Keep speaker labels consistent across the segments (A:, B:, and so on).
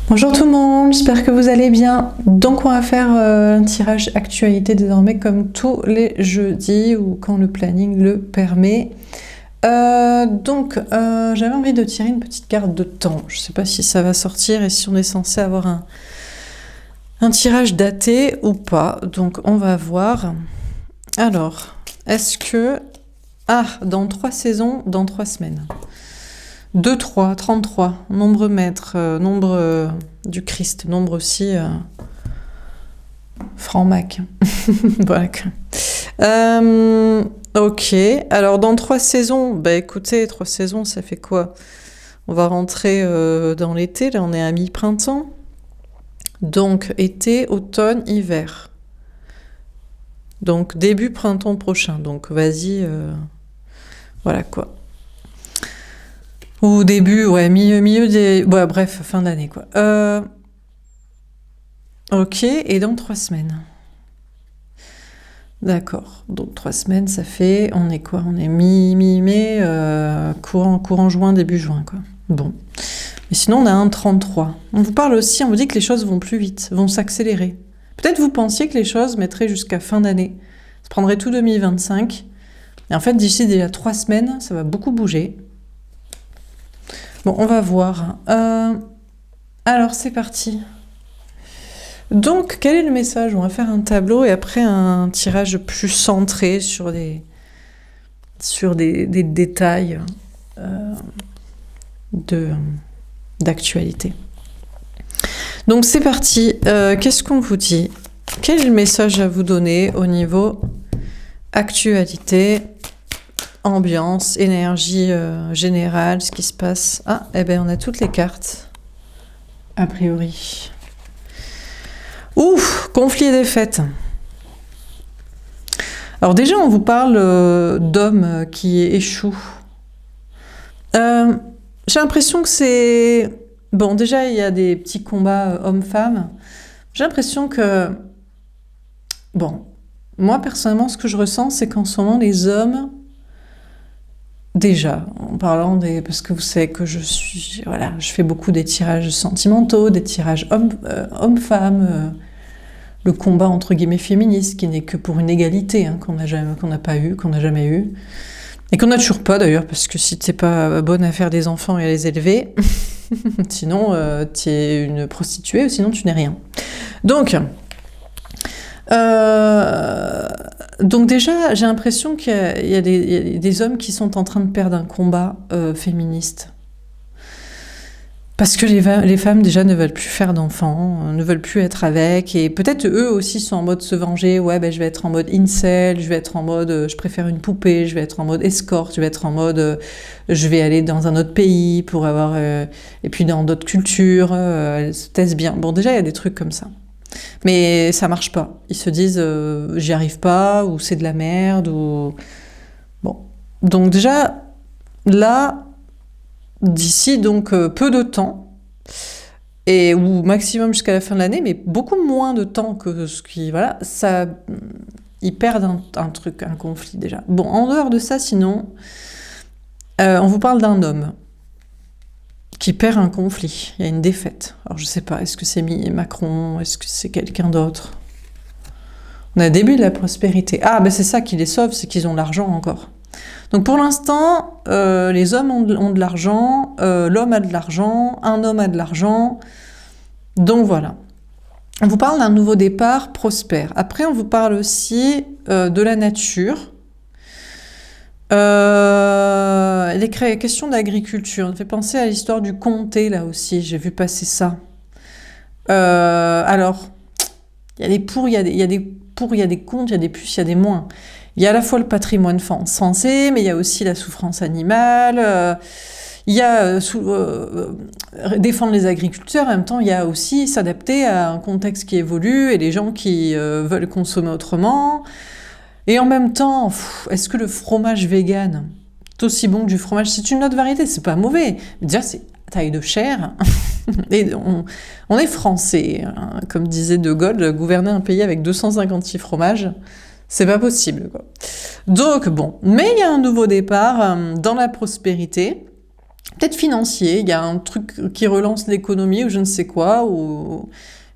A: Bonjour tout le monde, j'espère que vous allez bien. Donc on va faire un tirage actualité désormais comme tous les jeudis ou quand le planning le permet. J'avais envie de tirer une petite carte de temps. Je ne sais pas si ça va sortir et si on est censé avoir un tirage daté ou pas. Donc on va voir. Alors, est-ce que... Ah, dans 3 saisons, dans 3 semaines. 2, 3, 33, nombre maître, nombre du Christ, nombre aussi franc-mac. Voilà. Ok, alors dans 3 saisons, bah écoutez, 3 saisons, ça fait quoi? On va rentrer dans l'été, là on est à mi-printemps. Donc été, automne, hiver. Donc début printemps prochain, donc vas-y, voilà quoi. Ou début, ouais, milieu des... Ouais, bref, fin d'année, quoi. Ok, et dans 3 semaines. D'accord, donc 3 semaines, ça fait... On est quoi? On est mi-mai, courant juin, début juin, quoi. Bon. Mais sinon, on a un 33. On vous parle aussi, on vous dit que les choses vont plus vite, vont s'accélérer. Peut-être vous pensiez que les choses mettraient jusqu'à fin d'année. Ça prendrait tout 2025. Et en fait, d'ici déjà 3 semaines, ça va beaucoup bouger. Bon, on va voir. Alors, c'est parti. Donc, quel est le message? On va faire un tableau et après un tirage plus centré sur des détails d'actualité. Donc, c'est parti. Qu'est-ce qu'on vous dit? Quel est le message à vous donner au niveau actualité, ambiance, énergie générale, ce qui se passe? Ah, eh bien, on a toutes les cartes, a priori. Ouf, conflit et défaite. Alors déjà, on vous parle d'hommes qui échouent. J'ai l'impression que c'est... Bon, déjà, il y a des petits combats hommes-femmes. J'ai l'impression que... Bon, moi, personnellement, ce que je ressens, c'est qu'en ce moment, les hommes... Déjà, en parlant des... Parce que vous savez que je suis... Voilà, je fais beaucoup des tirages sentimentaux, des tirages hommes-femmes, le combat entre guillemets féministe, qui n'est que pour une égalité, hein, qu'on n'a jamais eu, et qu'on n'a toujours pas d'ailleurs, parce que si t'es pas bonne à faire des enfants et à les élever, sinon tu es une prostituée, ou sinon tu n'es rien. Donc déjà, j'ai l'impression qu'il y a des hommes qui sont en train de perdre un combat féministe. Parce que les femmes, déjà, ne veulent plus faire d'enfants, ne veulent plus être avec, et peut-être eux aussi sont en mode se venger. Ouais, ben je vais être en mode incel, je vais être en mode je préfère une poupée, je vais être en mode escorte, je vais être en mode je vais aller dans un autre pays pour avoir... et puis dans d'autres cultures, elles se testent bien. Bon, déjà, il y a des trucs comme ça. Mais ça marche pas. Ils se disent j'y arrive pas, ou c'est de la merde, ou... Bon. Donc déjà, là... D'ici donc peu de temps, ou maximum jusqu'à la fin de l'année, mais beaucoup moins de temps que ce qui... Voilà, ça, ils perdent un truc, un conflit déjà. Bon, en dehors de ça, sinon, on vous parle d'un homme qui perd un conflit, il y a une défaite. Alors je sais pas, est-ce que c'est Macron, est-ce que c'est quelqu'un d'autre? On a le début de la prospérité. Ah, ben c'est ça qui les sauve, c'est qu'ils ont l'argent encore. Donc pour l'instant, les hommes ont de l'argent, l'homme a de l'argent, un homme a de l'argent. Donc voilà. On vous parle d'un nouveau départ prospère. Après, on vous parle aussi de la nature. Les questions d'agriculture. Ça fait penser à l'histoire du comté, là aussi. J'ai vu passer ça. Alors, il y a des pour, il y a des pour, il y a des contre, il y a des plus, il y a des moins. Il y a à la fois le patrimoine français, mais il y a aussi la souffrance animale, il y a défendre les agriculteurs, en même temps il y a aussi s'adapter à un contexte qui évolue et les gens qui veulent consommer autrement. Et en même temps, est-ce que le fromage vegan est aussi bon que du fromage? C'est une autre variété, c'est pas mauvais. Mais déjà, c'est taille de chair. Et on est français, hein, comme disait De Gaulle, gouverner un pays avec 256 fromages. C'est pas possible, quoi. Donc bon, mais il y a un nouveau départ dans la prospérité. peut-être financier, il y a un truc qui relance l'économie ou je ne sais quoi, ou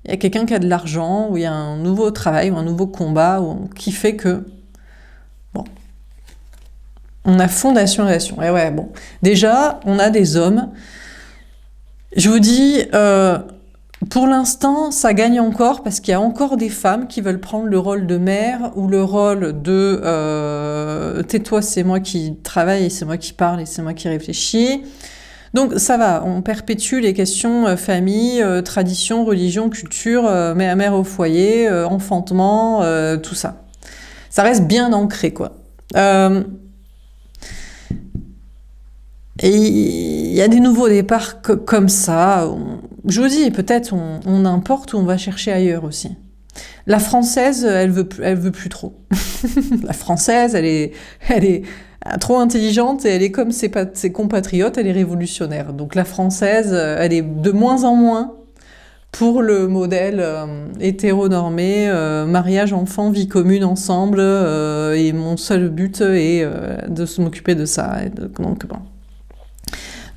A: il y a quelqu'un qui a de l'argent, ou il y a un nouveau travail ou un nouveau combat qui fait que, bon, on a fondation relation. Et ouais, bon, déjà, on a des hommes. Je vous dis, pour l'instant, ça gagne encore parce qu'il y a encore des femmes qui veulent prendre le rôle de mère ou le rôle de tais-toi, c'est moi qui travaille et c'est moi qui parle et c'est moi qui réfléchis. Donc ça va, on perpétue les questions famille, tradition, religion, culture, mère au foyer, enfantement, tout ça. Ça reste bien ancré, quoi. Et il y a des nouveaux départs comme ça. Je vous dis, peut-être on importe ou on va chercher ailleurs aussi. La française, elle veut plus trop. La française, elle est trop intelligente et elle est comme ses compatriotes, elle est révolutionnaire. Donc la française, elle est de moins en moins pour le modèle hétéronormé, mariage, enfant, vie commune ensemble, et mon seul but est de m'occuper de ça. Donc bon.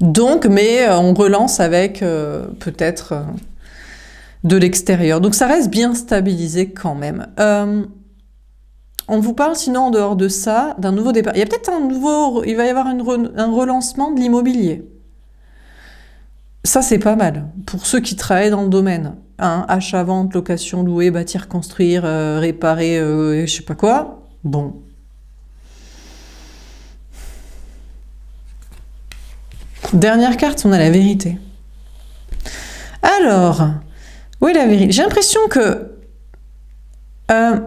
A: Donc, mais on relance avec peut-être de l'extérieur. Donc ça reste bien stabilisé quand même. On vous parle sinon en dehors de ça d'un nouveau départ. Il y a peut-être il va y avoir un relancement de l'immobilier. Ça c'est pas mal pour ceux qui travaillent dans le domaine. Hein, achat, vente, location, louer, bâtir, construire, réparer, je sais pas quoi. Bon. Dernière carte, on a la vérité. Alors, où est la vérité? J'ai l'impression que la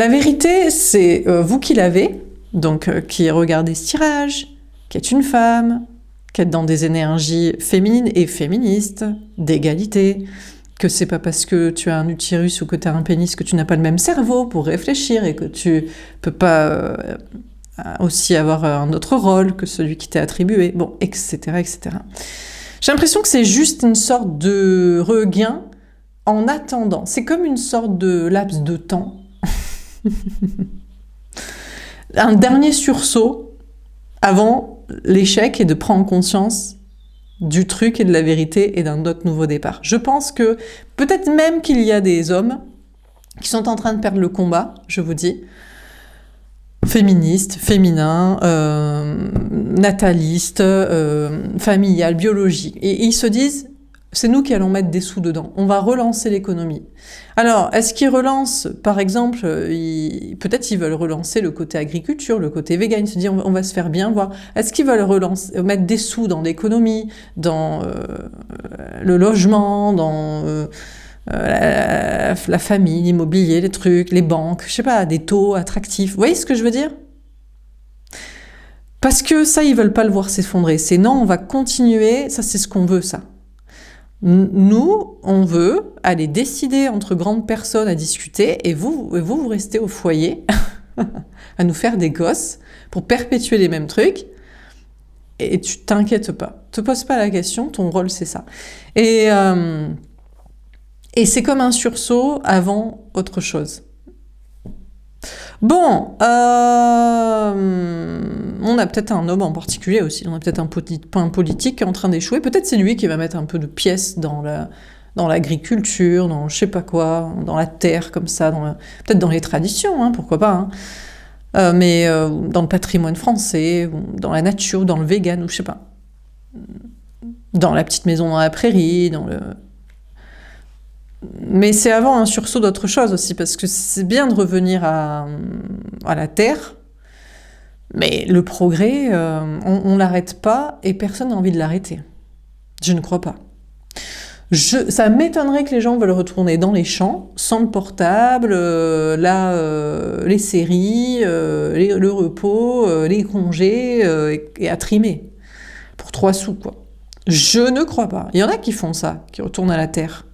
A: vérité, c'est vous qui l'avez, donc qui regardez ce tirage, qui êtes une femme, qui êtes dans des énergies féminines et féministes, d'égalité, que c'est pas parce que tu as un utérus ou que tu as un pénis que tu n'as pas le même cerveau pour réfléchir et que tu peux pas aussi avoir un autre rôle que celui qui t'est attribué, bon, etc., etc. J'ai l'impression que c'est juste une sorte de regain en attendant. C'est comme une sorte de laps de temps. Un dernier sursaut avant l'échec et de prendre conscience du truc et de la vérité et d'un autre nouveau départ. Je pense que peut-être même qu'il y a des hommes qui sont en train de perdre le combat, je vous dis, féministe, féminin, nataliste, familial, biologique. Et ils se disent, c'est nous qui allons mettre des sous dedans. On va relancer l'économie. Alors, est-ce qu'ils relancent, par exemple, peut-être ils veulent relancer le côté agriculture, le côté vegan, ils se disent on va se faire bien voir. Est-ce qu'ils veulent mettre des sous dans l'économie, dans le logement, dans la famille, l'immobilier, les trucs, les banques, je sais pas, des taux attractifs. Vous voyez ce que je veux dire? Parce que ça, ils veulent pas le voir s'effondrer. C'est non, on va continuer, ça c'est ce qu'on veut, ça. Nous, on veut aller décider entre grandes personnes à discuter et vous restez au foyer à nous faire des gosses pour perpétuer les mêmes trucs et tu t'inquiètes pas. Te pose pas la question, ton rôle c'est ça. Et c'est comme un sursaut avant autre chose. Bon, on a peut-être un homme en particulier aussi, on a peut-être un point politique qui est en train d'échouer, peut-être c'est lui qui va mettre un peu de pièces dans l'agriculture, dans je sais pas quoi, dans la terre comme ça, peut-être dans les traditions, hein, pourquoi pas, hein. Mais dans le patrimoine français, ou dans la nature, ou dans le vegan, ou je sais pas. Dans la petite maison dans la prairie, Mais c'est avant un sursaut d'autre chose aussi, parce que c'est bien de revenir à la terre, mais le progrès, on l'arrête pas et personne n'a envie de l'arrêter. Je ne crois pas. Ça m'étonnerait que les gens veulent retourner dans les champs, sans le portable, les séries, le repos, les congés, et à trimer. Pour 3 sous, quoi. Je ne crois pas. Il y en a qui font ça, qui retournent à la terre.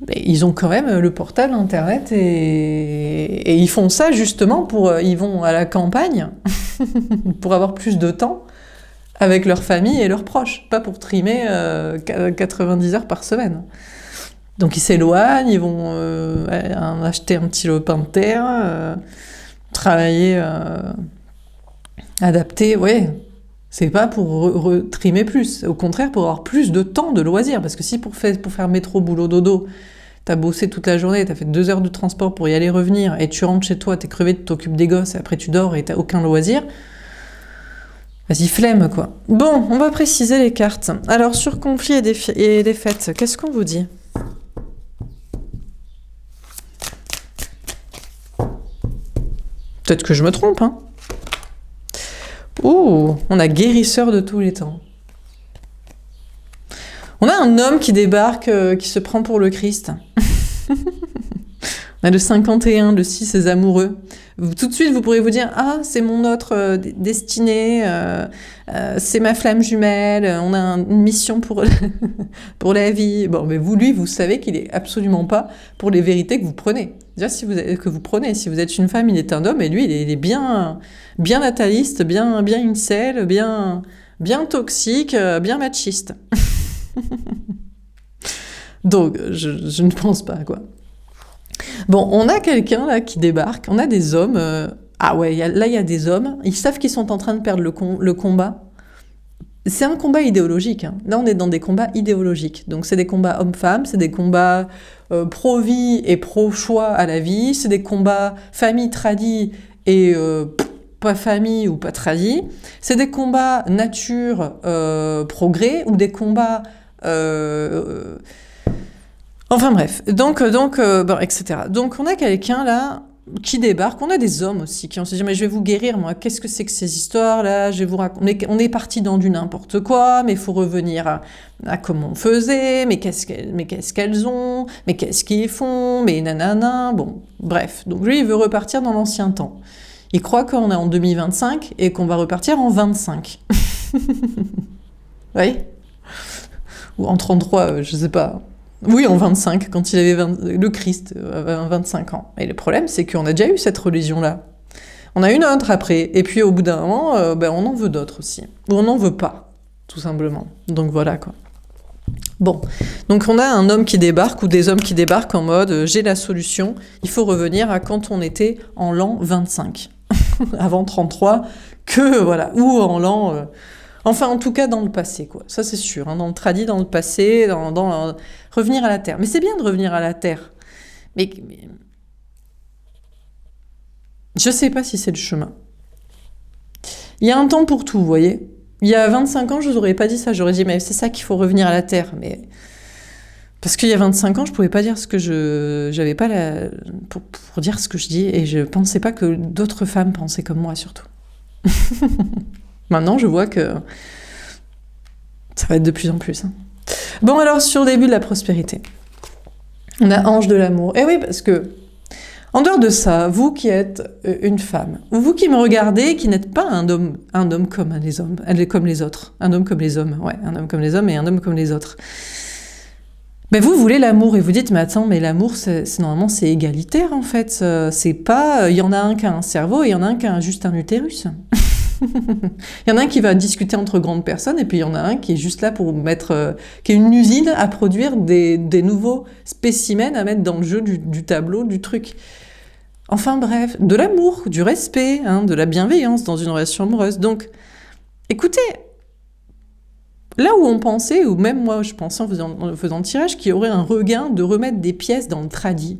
A: Mais ils ont quand même le portable, Internet, et ils font ça justement ils vont à la campagne pour avoir plus de temps avec leur famille et leurs proches, pas pour trimer 90 heures par semaine. Donc ils s'éloignent, ils vont acheter un petit lopin de terre, travailler, adapter, ouais. C'est pas pour trimer plus, au contraire pour avoir plus de temps de loisirs. Parce que si pour faire métro, boulot, dodo, t'as bossé toute la journée, t'as fait 2 heures de transport pour y aller revenir, et tu rentres chez toi, t'es crevé, tu t'occupes des gosses, et après tu dors et t'as aucun loisir, vas-y, flemme, quoi. Bon, on va préciser les cartes. Alors, sur conflit et défaite, qu'est-ce qu'on vous dit? Peut-être que je me trompe, hein. Ouh, on a guérisseur de tous les temps. On a un homme qui débarque, qui se prend pour le Christ. On a le 51, le 6, les amoureux. Tout de suite, vous pourrez vous dire « Ah, c'est mon autre destinée, c'est ma flamme jumelle, on a une mission pour, pour la vie. » Bon, mais vous, lui, vous savez qu'il est absolument pas pour les vérités que vous prenez. Déjà, si vous êtes une femme, il est un homme, et lui, il est bien, bien nataliste, bien incel, bien toxique, bien machiste. Donc, je ne pense pas, quoi. Bon, on a quelqu'un là qui débarque, on a des hommes. Ah ouais, là il y a des hommes, ils savent qu'ils sont en train de perdre le combat. C'est un combat idéologique, hein. Là on est dans des combats idéologiques. Donc c'est des combats hommes-femmes, c'est des combats pro-vie et pro-choix à la vie, c'est des combats famille tradie et pas famille ou pas tradie, c'est des combats nature progrès ou des combats... Enfin bref, donc bon, etc. Donc on a quelqu'un là qui débarque, on a des hommes aussi qui ont se dit mais je vais vous guérir moi, qu'est-ce que c'est que ces histoires-là, je vais vous raconter, on est parti dans du n'importe quoi, mais il faut revenir à comment on faisait, mais qu'est-ce qu'elles ont, mais qu'est-ce qu'ils font, mais nanana, bon, bref. Donc lui il veut repartir dans l'ancien temps. Il croit qu'on est en 2025 et qu'on va repartir en 25. Oui. Ou en 33, je sais pas. Oui, en 25, quand il avait le Christ, 25 ans. Et le problème, c'est qu'on a déjà eu cette religion-là. On a une autre après. Et puis au bout d'un moment, on en veut d'autres aussi. Ou on n'en veut pas, tout simplement. Donc voilà, quoi. Bon, donc on a un homme qui débarque, ou des hommes qui débarquent en mode j'ai la solution, il faut revenir à quand on était en l'an 25. Avant 33, que voilà, ou en l'an... Enfin, en tout cas, dans le passé, quoi. Ça, c'est sûr. Hein, dans le tradit, dans le passé, revenir à la Terre. Mais c'est bien de revenir à la Terre. Mais je sais pas si c'est le chemin. Il y a un temps pour tout, vous voyez. Il y a 25 ans, je vous aurais pas dit ça. J'aurais dit, mais c'est ça qu'il faut revenir à la Terre. Mais parce qu'il y a 25 ans, je pouvais pas dire ce que j'avais pas pour dire ce que je dis. Et je pensais pas que d'autres femmes pensaient comme moi, surtout. Maintenant, je vois que ça va être de plus en plus. Hein. Bon, alors, sur le début de la prospérité, on a ange de l'amour. Eh oui, parce que, en dehors de ça, vous qui êtes une femme, ou vous qui me regardez, qui n'êtes pas un homme comme les hommes, comme les autres, un homme comme les hommes, ouais, un homme comme les hommes et un homme comme les autres. Mais vous voulez l'amour et vous dites, mais attends, mais l'amour, normalement, c'est égalitaire, en fait. C'est pas, il y en a un qui a un cerveau et il y en a un qui a juste un utérus. Il y en a un qui va discuter entre grandes personnes et puis il y en a un qui est juste là pour qui est une usine à produire des nouveaux spécimens à mettre dans le jeu du tableau, du truc. Enfin bref, de l'amour, du respect, hein, de la bienveillance dans une relation amoureuse. Donc, écoutez, là où on pensait, ou même moi je pensais en faisant le tirage, qu'il y aurait un regain de remettre des pièces dans le tradit,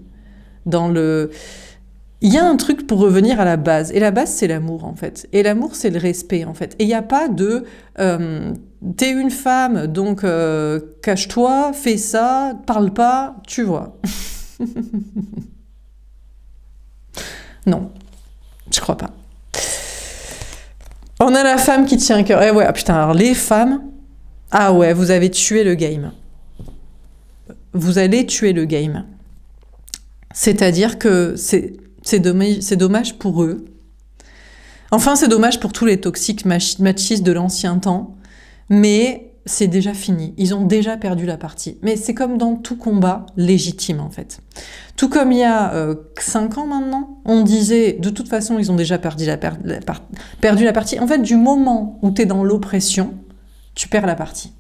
A: Il y a un truc pour revenir à la base. Et la base, c'est l'amour, en fait. Et l'amour, c'est le respect, en fait. Et il n'y a pas de... t'es une femme, donc cache-toi, fais ça, parle pas, tu vois. Non, je crois pas. On a la femme qui tient un cœur. Eh ouais, ah putain, alors les femmes... Ah ouais, vous avez tué le game. Vous allez tuer le game. C'est-à-dire que c'est dommage pour eux. Enfin, c'est dommage pour tous les toxiques machistes de l'ancien temps, mais c'est déjà fini. Ils ont déjà perdu la partie. Mais c'est comme dans tout combat légitime, en fait. Tout comme il y a 5 ans maintenant, on disait, de toute façon, ils ont déjà perdu la partie. En fait, du moment où tu es dans l'oppression, tu perds la partie.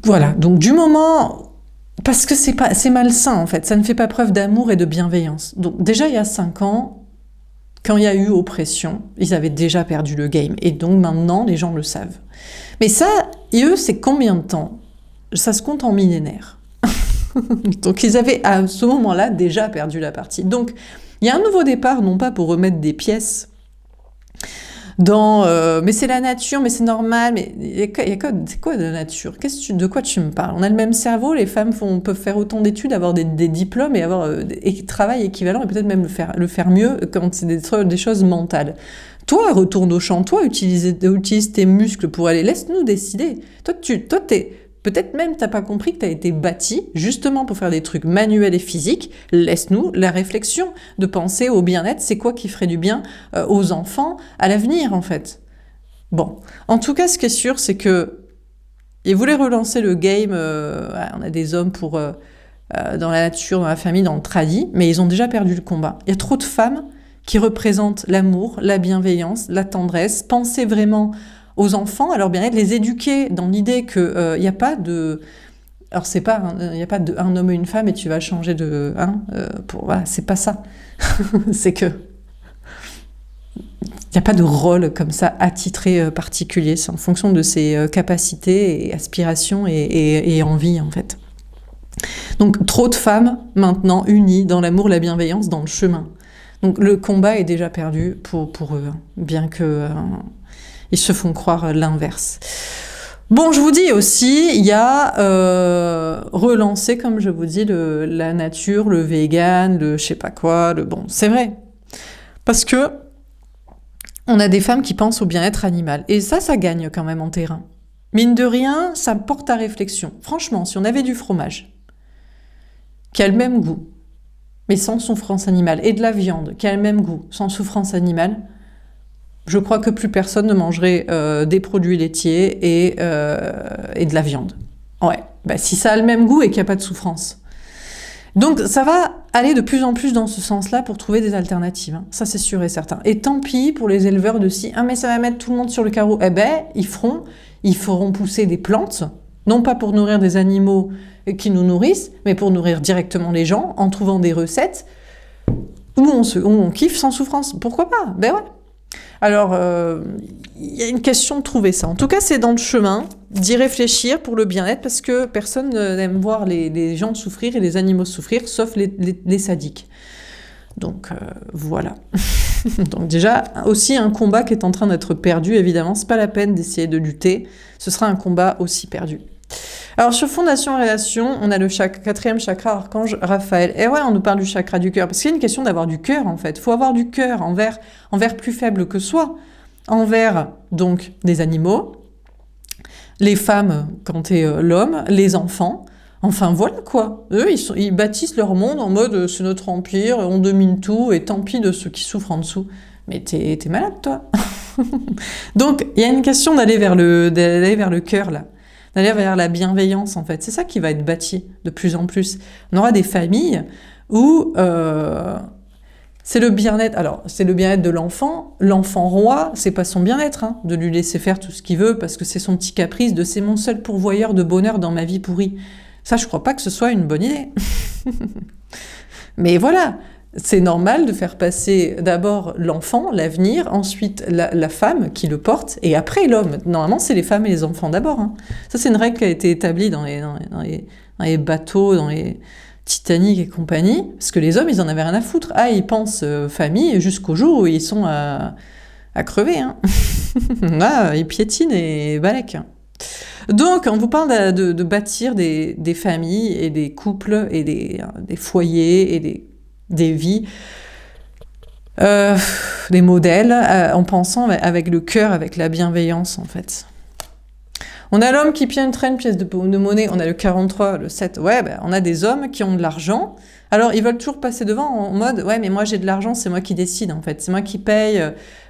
A: Voilà, donc du moment... Parce que c'est malsain, en fait. Ça ne fait pas preuve d'amour et de bienveillance. Donc, déjà, il y a 5 ans, quand il y a eu oppression, ils avaient déjà perdu le game. Et donc maintenant, les gens le savent. Mais ça, eux, c'est combien de temps? Ça se compte en millénaires. Donc ils avaient à ce moment-là déjà perdu la partie. Donc il y a un nouveau départ, non pas pour remettre des pièces dans mais c'est la nature, mais c'est normal, mais c'est quoi de la nature? De quoi tu me parles? On a le même cerveau, les femmes peuvent faire autant d'études, avoir des diplômes et avoir des travail équivalent et peut-être même le faire mieux quand c'est des choses mentales. Toi, retourne au champ, toi, utilise tes muscles pour aller, laisse-nous décider. Toi, peut-être même t'as pas compris que t'as été bâti justement pour faire des trucs manuels et physiques. Laisse-nous la réflexion de penser au bien-être. C'est quoi qui ferait du bien aux enfants à l'avenir, en fait. Bon, en tout cas, ce qui est sûr, c'est que ils voulaient relancer le game. On a des hommes pour dans la nature, dans la famille, dans le tradi, mais ils ont déjà perdu le combat. Il y a trop de femmes qui représentent l'amour, la bienveillance, la tendresse. Penser vraiment aux enfants, à leur bien-être, les éduquer dans l'idée que n'y a pas de... Alors c'est pas, il n'y a pas un homme et une femme et tu vas changer de... voilà, c'est pas ça. C'est que... Il n'y a pas de rôle comme ça attitré particulier. C'est en fonction de ses capacités et aspirations et envies, en fait. Donc trop de femmes, maintenant, unies dans l'amour, la bienveillance, dans le chemin. Donc le combat est déjà perdu pour eux, hein, bien que... ils se font croire l'inverse. Bon, je vous dis aussi, il y a relancé, comme je vous dis, la nature, le vegan, le je sais pas quoi, bon, c'est vrai. Parce que on a des femmes qui pensent au bien-être animal. Et ça gagne quand même en terrain. Mine de rien, ça porte à réflexion. Franchement, si on avait du fromage, qui a le même goût, mais sans souffrance animale, et de la viande, qui a le même goût, sans souffrance animale, je crois que plus personne ne mangerait des produits laitiers et de la viande. Ouais, si ça a le même goût et qu'il n'y a pas de souffrance. Donc ça va aller de plus en plus dans ce sens-là pour trouver des alternatives. Hein. Ça c'est sûr et certain. Et tant pis pour les éleveurs de si, mais ça va mettre tout le monde sur le carreau. Ils feront pousser des plantes, non pas pour nourrir des animaux qui nous nourrissent, mais pour nourrir directement les gens en trouvant des recettes où on kiffe sans souffrance. Pourquoi pas? Ouais. Alors, il y a une question de trouver ça. En tout cas, c'est dans le chemin d'y réfléchir pour le bien-être, parce que personne n'aime voir les gens souffrir et les animaux souffrir, sauf les sadiques. Donc, voilà. Donc déjà, aussi un combat qui est en train d'être perdu, évidemment. C'est pas la peine d'essayer de lutter. Ce sera un combat aussi perdu. Alors sur Fondation Relation, on a le 4e chakra, archange Raphaël. Et ouais, on nous parle du chakra du cœur, parce qu'il y a une question d'avoir du cœur en fait. Il faut avoir du cœur envers plus faible que soi, envers donc des animaux, les femmes quand t'es l'homme, les enfants. Enfin voilà quoi. Eux, ils bâtissent leur monde en mode c'est notre empire, on domine tout et tant pis de ceux qui souffrent en dessous. Mais t'es malade toi. Donc il y a une question d'aller vers le cœur là. D'aller vers la bienveillance, en fait. C'est ça qui va être bâti de plus en plus. On aura des familles où c'est le bien-être. Alors, c'est le bien-être de l'enfant. L'enfant roi, c'est pas son bien-être, hein, de lui laisser faire tout ce qu'il veut parce que c'est son petit caprice de c'est mon seul pourvoyeur de bonheur dans ma vie pourrie. Ça, je crois pas que ce soit une bonne idée. Mais voilà. C'est normal de faire passer d'abord l'enfant, l'avenir, ensuite la femme qui le porte, et après l'homme. Normalement, c'est les femmes et les enfants d'abord. Hein. Ça, c'est une règle qui a été établie dans les bateaux, dans les Titanic et compagnie, parce que les hommes, ils en avaient rien à foutre. Ils pensent famille jusqu'au jour où ils sont à crever. Hein. Là, ils piétinent et balèquent. Donc, on vous parle de bâtir des familles et des couples et des foyers et des vies, des modèles, en pensant avec le cœur, avec la bienveillance, en fait. On a l'homme qui piétinerait une pièce de monnaie, on a le 43, le 7, on a des hommes qui ont de l'argent, alors ils veulent toujours passer devant en mode, mais moi j'ai de l'argent, c'est moi qui décide, en fait, c'est moi qui paye,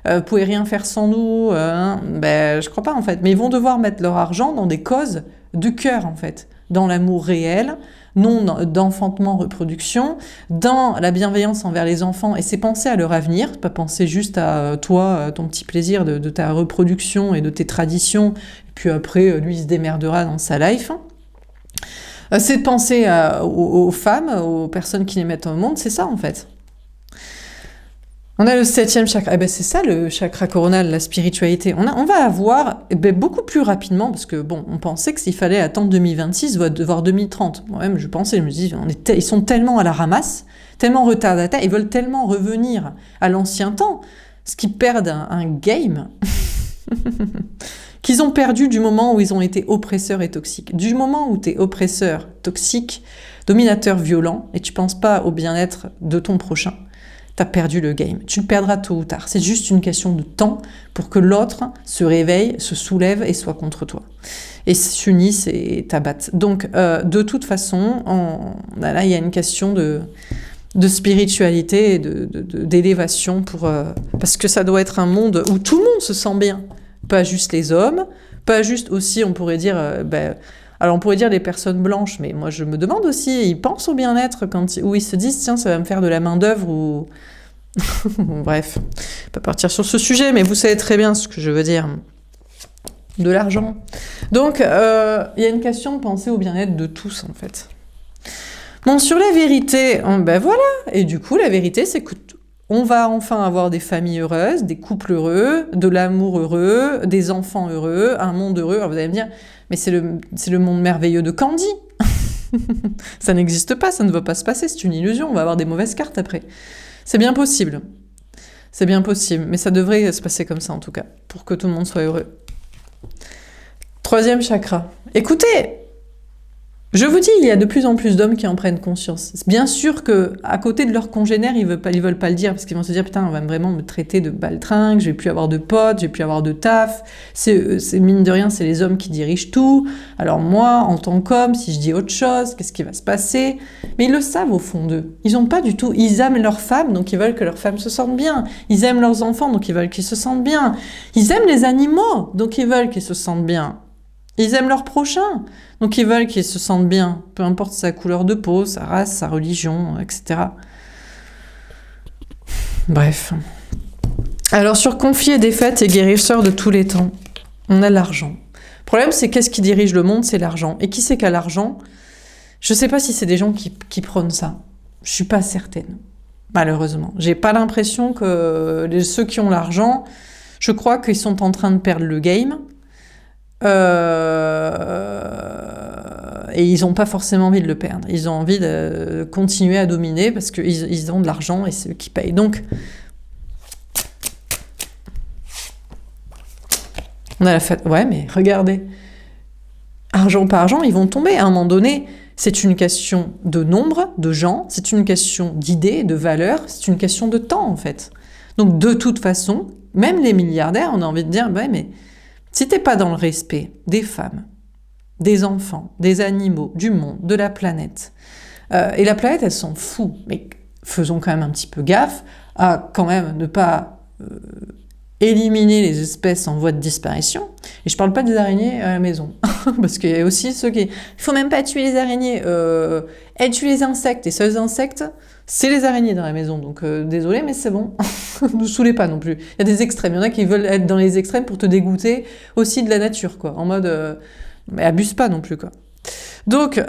A: vous pouvez rien faire sans nous, je crois pas, en fait, mais ils vont devoir mettre leur argent dans des causes du cœur, en fait, dans l'amour réel, non d'enfantement, reproduction, dans la bienveillance envers les enfants, et c'est penser à leur avenir, pas penser juste à toi, ton petit plaisir de ta reproduction et de tes traditions, et puis après, lui, il se démerdera dans sa life. C'est de penser aux femmes, aux personnes qui les mettent au monde, c'est ça, en fait. On a le 7e chakra. Eh ben, c'est ça le chakra coronal, la spiritualité. On va avoir beaucoup plus rapidement, parce que bon, on pensait que s'il fallait attendre 2026, voire 2030. Moi-même, je pensais, je me dis, ils sont tellement à la ramasse, tellement retardataires, ils veulent tellement revenir à l'ancien temps, ce qu'ils perdent un game qu'ils ont perdu du moment où ils ont été oppresseurs et toxiques. Du moment où tu es oppresseur, toxique, dominateur, violent, et tu penses pas au bien-être de ton prochain, t'as perdu le game. Tu le perdras tôt ou tard. C'est juste une question de temps pour que l'autre se réveille, se soulève et soit contre toi. Et s'unissent et t'abattent. Donc, de toute façon, là, il y a une question de spiritualité et d'élévation parce que ça doit être un monde où tout le monde se sent bien. Pas juste les hommes, pas juste aussi, on pourrait dire... alors on pourrait dire les personnes blanches, mais moi je me demande aussi, ils pensent au bien-être où ils se disent tiens ça va me faire de la main d'œuvre ou bref, on peut partir sur ce sujet, mais vous savez très bien ce que je veux dire, de l'argent. Donc il y a une question de penser au bien-être de tous en fait. Bon, sur la vérité, ben voilà, et du coup la vérité c'est que on va enfin avoir des familles heureuses, des couples heureux, de l'amour heureux, des enfants heureux, un monde heureux. Alors vous allez me dire, mais c'est le monde merveilleux de Candy. Ça n'existe pas, ça ne va pas se passer, c'est une illusion, on va avoir des mauvaises cartes après. C'est bien possible. C'est bien possible, mais ça devrait se passer comme ça en tout cas, pour que tout le monde soit heureux. 3e chakra. Écoutez, je vous dis, il y a de plus en plus d'hommes qui en prennent conscience. Bien sûr que à côté de leurs congénères, ils veulent pas le dire parce qu'ils vont se dire putain, on va vraiment me traiter de baltringue, je vais plus avoir de potes, je vais plus avoir de taf. C'est mine de rien, c'est les hommes qui dirigent tout. Alors moi, en tant qu'homme, si je dis autre chose, qu'est-ce qui va se passer? Mais ils le savent au fond d'eux. Ils ont pas du tout. Ils aiment leurs femmes, donc ils veulent que leurs femmes se sentent bien. Ils aiment leurs enfants, donc ils veulent qu'ils se sentent bien. Ils aiment les animaux, donc ils veulent qu'ils se sentent bien. Ils aiment leurs prochains, donc ils veulent qu'ils se sentent bien, peu importe sa couleur de peau, sa race, sa religion, etc. Bref. Alors sur confier, défaite et guérisseur de tous les temps, on a l'argent. Le problème c'est qu'est-ce qui dirige le monde, c'est l'argent. Et qui c'est qui a l'argent? Je sais pas si c'est des gens qui prônent ça. Je suis pas certaine, malheureusement. J'ai pas l'impression que ceux qui ont l'argent, je crois qu'ils sont en train de perdre le game. Et ils n'ont pas forcément envie de le perdre. Ils ont envie de continuer à dominer parce qu'ils ont de l'argent et c'est eux qui payent. Donc, on a la fête. Ouais, mais regardez. Argent par argent, ils vont tomber. À un moment donné, c'est une question de nombre de gens, c'est une question d'idées, de valeurs, c'est une question de temps, en fait. Donc, de toute façon, même les milliardaires, on a envie de dire, ouais, mais si t'es pas dans le respect des femmes, des enfants, des animaux, du monde, de la planète, et la planète, elle s'en fout, mais faisons quand même un petit peu gaffe à quand même ne pas éliminer les espèces en voie de disparition. Et je parle pas des araignées à la maison, parce qu'il y a aussi ceux qui... Il faut même pas tuer les araignées, elle tue les insectes, les seuls insectes, c'est les araignées dans la maison, donc désolé, mais c'est bon. Ne nous saoulez pas non plus. Il y a des extrêmes, il y en a qui veulent être dans les extrêmes pour te dégoûter aussi de la nature, quoi, en mode... mais abuse pas non plus, quoi. Donc,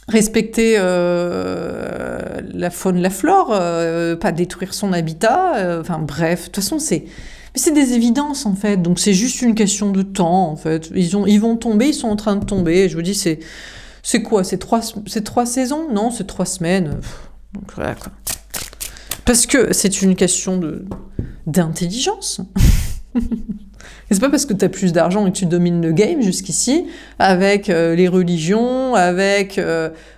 A: respecter la faune, la flore, pas détruire son habitat, enfin bref, de toute façon, mais c'est des évidences, en fait, donc c'est juste une question de temps, en fait. Ils vont tomber, ils sont en train de tomber, je vous dis, c'est quoi? C'est 3 saisons? Non, c'est 3 semaines. Donc voilà, quoi. Parce que c'est une question d'intelligence. Et c'est pas parce que tu as plus d'argent et que tu domines le game jusqu'ici, avec les religions, avec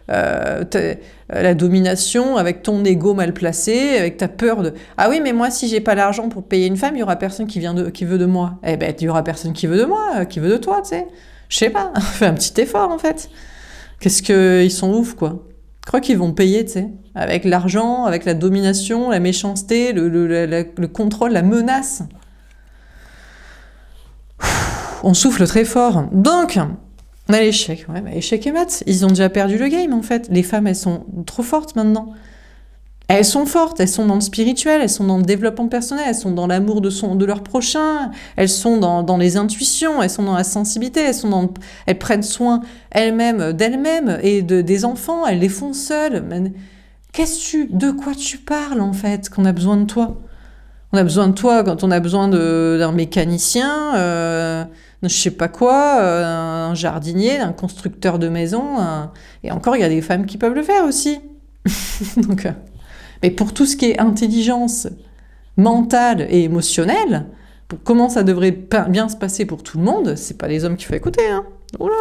A: la domination, avec ton ego mal placé, avec ta peur de « Ah oui, mais moi, si j'ai pas l'argent pour payer une femme, il y aura personne qui veut de moi. » Eh ben, il y aura personne qui veut de moi, qui veut de toi, tu sais. Je sais pas, fais un petit effort, en fait. Ils sont ouf, quoi. Je crois qu'ils vont payer, tu sais, avec l'argent, avec la domination, la méchanceté, le contrôle, la menace. On souffle très fort. Donc, on a l'échec. Ouais, bah, échec et maths. Ils ont déjà perdu le game, en fait. Les femmes, elles sont trop fortes maintenant. Elles sont fortes, elles sont dans le spirituel, elles sont dans le développement personnel, elles sont dans l'amour de leur prochain, elles sont dans les intuitions, elles sont dans la sensibilité, elles prennent soin elles-mêmes d'elles-mêmes et des enfants, elles les font seules. De quoi tu parles en fait, qu'on a besoin de toi? On a besoin de toi quand on a besoin d'un mécanicien, je sais pas quoi, un jardinier, un constructeur de maison. Et encore, il y a des femmes qui peuvent le faire aussi. Donc, mais pour tout ce qui est intelligence mentale et émotionnelle, pour comment ça devrait bien se passer pour tout le monde, c'est pas les hommes qu'il faut écouter. Hein. Oula.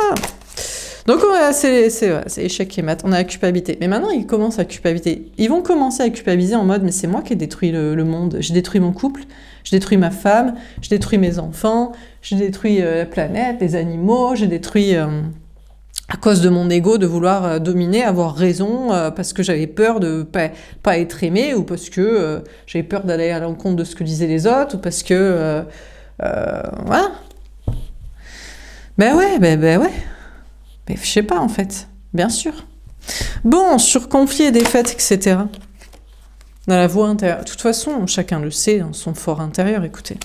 A: Donc c'est échec et mat, on a la culpabilité. Mais maintenant, ils commencent à culpabiliser. Ils vont commencer à culpabiliser en mode, mais c'est moi qui ai détruit le monde. J'ai détruit mon couple, j'ai détruit ma femme, j'ai détruit mes enfants, j'ai détruit la planète, les animaux, j'ai détruit... à cause de mon ego, de vouloir dominer, avoir raison, parce que j'avais peur de pas être aimée, ou parce que j'avais peur d'aller à l'encontre de ce que disaient les autres, ou parce que... voilà. Ben ouais. Mais je sais pas, en fait. Bien sûr. Bon, sur conflits et défaites, etc. Dans la voix intérieure. De toute façon, chacun le sait, dans son fort intérieur, écoutez.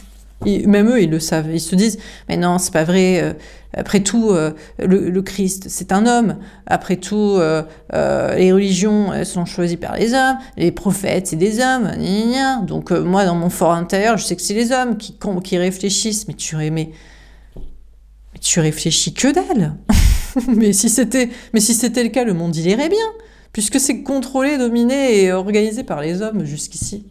A: Même eux, ils le savent. Ils se disent, mais non, c'est pas vrai. Après tout, le Christ, c'est un homme. Après tout, les religions, elles sont choisies par les hommes. Les prophètes, c'est des hommes. Gna, gna, gna. Donc moi, dans mon fort intérieur, je sais que c'est les hommes qui réfléchissent. Mais tu réfléchis que dalle. mais si c'était le cas, le monde il irait bien, puisque c'est contrôlé, dominé et organisé par les hommes jusqu'ici.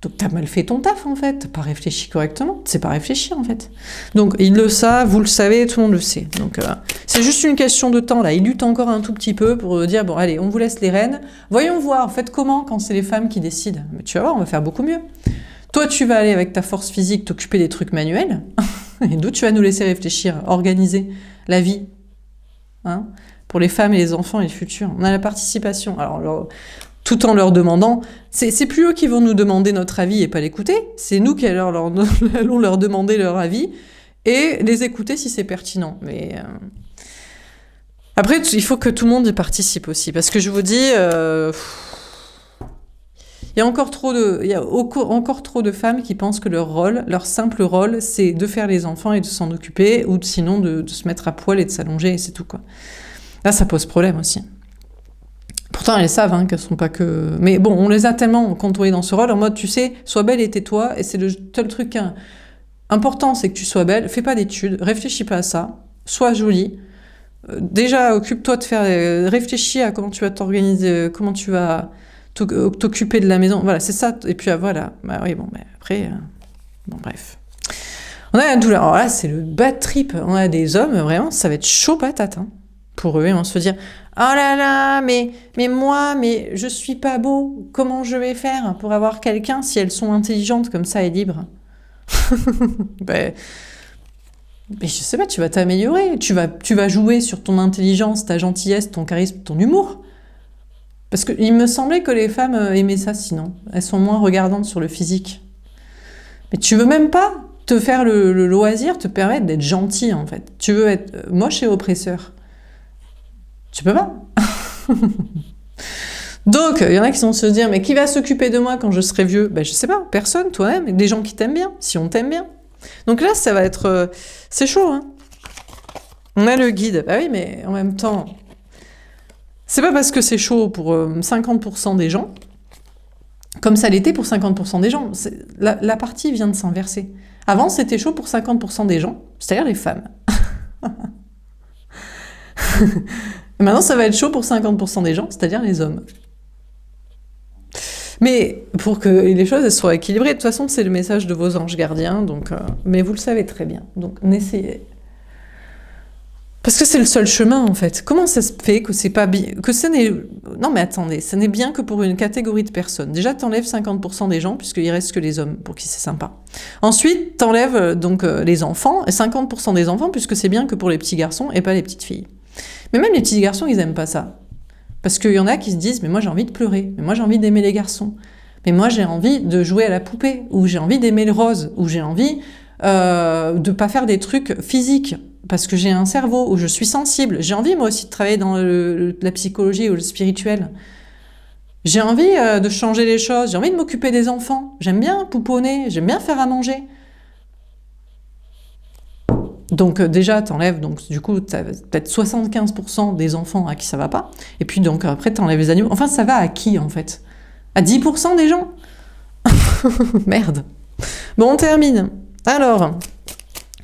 A: Donc t'as mal fait ton taf en fait, t'as pas réfléchi correctement, c'est pas réfléchir en fait. Donc ils le savent, vous le savez, tout le monde le sait. Donc c'est juste une question de temps là, ils luttent encore un tout petit peu pour dire bon allez, on vous laisse les rênes, voyons voir, faites comment quand c'est les femmes qui décident. Mais tu vas voir, on va faire beaucoup mieux. Toi tu vas aller avec ta force physique t'occuper des trucs manuels, et nous tu vas nous laisser réfléchir, organiser la vie, hein, pour les femmes et les enfants et le futur. On a la participation. Alors, tout en leur demandant, c'est plus eux qui vont nous demander notre avis et pas l'écouter, c'est nous qui allons leur demander leur avis et les écouter si c'est pertinent. Mais après, il faut que tout le monde y participe aussi, parce que je vous dis, il y a encore trop de femmes qui pensent que leur simple rôle, c'est de faire les enfants et de s'en occuper, ou sinon de se mettre à poil et de s'allonger, et c'est tout, quoi. Là, ça pose problème aussi. Pourtant, elles savent qu'elles sont pas que... Mais bon, on les a tellement contrôlées dans ce rôle, en mode, tu sais, sois belle et tais-toi, et c'est le seul truc important, c'est que tu sois belle, fais pas d'études, réfléchis pas à ça, sois jolie, déjà, occupe-toi de faire... réfléchis à comment tu vas t'organiser, comment tu vas... t'occuper de la maison, voilà, c'est ça, et puis voilà, bah oui, bon, bah, après, bon, bref. On a la douleur, alors là, c'est le bad trip, on a des hommes, vraiment, ça va être chaud patate, hein, pour eux, ils vont se dire, oh là là, mais moi, mais je suis pas beau, comment je vais faire pour avoir quelqu'un si elles sont intelligentes comme ça et libres? Ben, mais je sais pas, tu vas t'améliorer, tu vas jouer sur ton intelligence, ta gentillesse, ton charisme, ton humour. Parce qu'il me semblait que les femmes aimaient ça sinon. Elles sont moins regardantes sur le physique. Mais tu veux même pas te faire le loisir, te permettre d'être gentil en fait. Tu veux être moche et oppresseur. Tu peux pas. Donc, il y en a qui vont se dire, mais qui va s'occuper de moi quand je serai vieux? Ben, je sais pas, personne, toi-même, des gens qui t'aiment bien, si on t'aime bien. Donc là, ça va être... c'est chaud, hein. On a le guide. Bah oui, mais en même temps... C'est pas parce que c'est chaud pour 50% des gens, comme ça l'était pour 50% des gens. La partie vient de s'inverser. Avant, c'était chaud pour 50% des gens, c'est-à-dire les femmes. Maintenant, ça va être chaud pour 50% des gens, c'est-à-dire les hommes. Mais pour que les choses soient équilibrées, de toute façon, c'est le message de vos anges gardiens, donc, mais vous le savez très bien. Donc, n'essayez... Parce que c'est le seul chemin, en fait. Comment ça se fait que c'est pas bien... que ce n'est... Non, mais attendez, ça n'est bien que pour une catégorie de personnes. Déjà, t'enlèves 50% des gens, puisqu'il reste que les hommes, pour qui c'est sympa. Ensuite, t'enlèves donc les enfants, et 50% des enfants, puisque c'est bien que pour les petits garçons et pas les petites filles. Mais même les petits garçons, ils aiment pas ça. Parce qu'il y en a qui se disent, mais moi j'ai envie de pleurer, mais moi j'ai envie d'aimer les garçons, mais moi j'ai envie de jouer à la poupée, ou j'ai envie d'aimer le rose, ou j'ai envie de pas faire des trucs physiques, parce que j'ai un cerveau, où je suis sensible. J'ai envie moi aussi de travailler dans la psychologie ou le spirituel. J'ai envie de changer les choses, j'ai envie de m'occuper des enfants, j'aime bien pouponner, j'aime bien faire à manger. Donc déjà, t'enlèves, donc du coup, t'as peut-être 75% des enfants à qui ça va pas. Et puis donc après, t'enlèves les animaux. Enfin, ça va à qui en fait? À 10% des gens? Merde. Bon, on termine. Alors,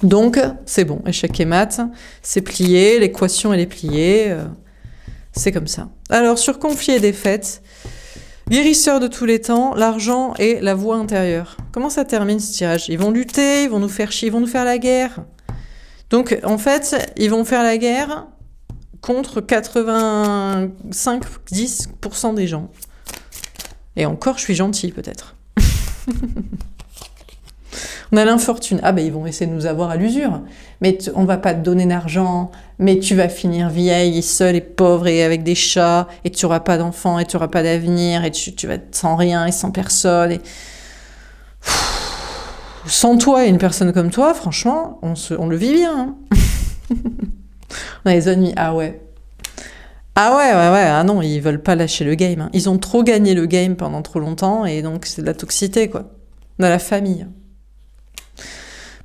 A: donc, c'est bon. Échec et maths, c'est plié. L'équation, elle est pliée. C'est comme ça. Alors, sur conflit et défaite, guérisseur de tous les temps, l'argent et la voix intérieure. Comment ça termine ce tirage? Ils vont lutter, ils vont nous faire chier, ils vont nous faire la guerre. Donc, en fait, ils vont faire la guerre contre 85-10% des gens. Et encore, je suis gentille, peut-être. On a l'infortune. Ah ben, ils vont essayer de nous avoir à l'usure. Mais on va pas te donner d'argent, mais tu vas finir vieille et seule et pauvre et avec des chats, et tu n'auras pas d'enfants, et tu n'auras pas d'avenir, et tu vas être sans rien et sans personne. Et... Sans toi et une personne comme toi, franchement, on le vit bien. Hein. On a les ennemis. Ah ouais. Ah ouais. Ah non, ils veulent pas lâcher le game. Hein. Ils ont trop gagné le game pendant trop longtemps, et donc c'est de la toxicité, quoi. On a la famille. Le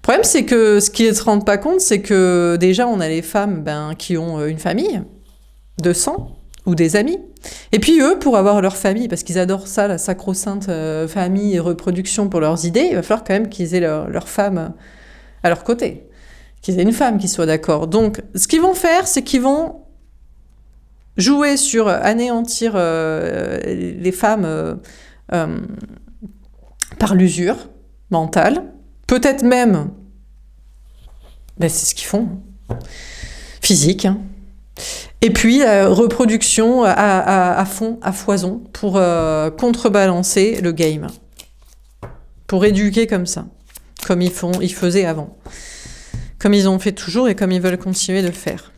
A: problème, c'est que ce qu'ils ne se rendent pas compte, c'est que déjà, on a les femmes qui ont une famille de sang ou des amis. Et puis eux, pour avoir leur famille, parce qu'ils adorent ça, la sacro-sainte famille et reproduction pour leurs idées, il va falloir quand même qu'ils aient leur femme à leur côté. Qu'ils aient une femme qui soit d'accord. Donc, ce qu'ils vont faire, c'est qu'ils vont jouer sur anéantir les femmes par l'usure mentale. Peut-être même, c'est ce qu'ils font, physique. Hein. Et puis, reproduction à fond, à foison, pour contrebalancer le game. Pour éduquer comme ça, comme ils faisaient avant. Comme ils ont fait toujours et comme ils veulent continuer de faire.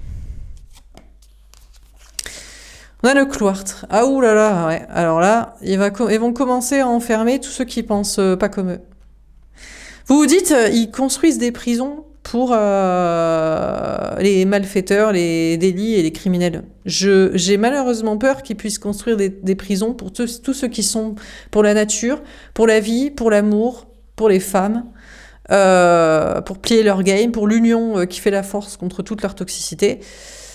A: On a le cloître. Ah oulala, ouais. Alors là, ils vont commencer à enfermer tous ceux qui pensent pas comme eux. Vous vous dites, ils construisent des prisons pour les malfaiteurs, les délits et les criminels. J'ai malheureusement peur qu'ils puissent construire des prisons pour tous ceux qui sont pour la nature, pour la vie, pour l'amour, pour les femmes, pour plier leur game, pour l'union qui fait la force contre toute leur toxicité.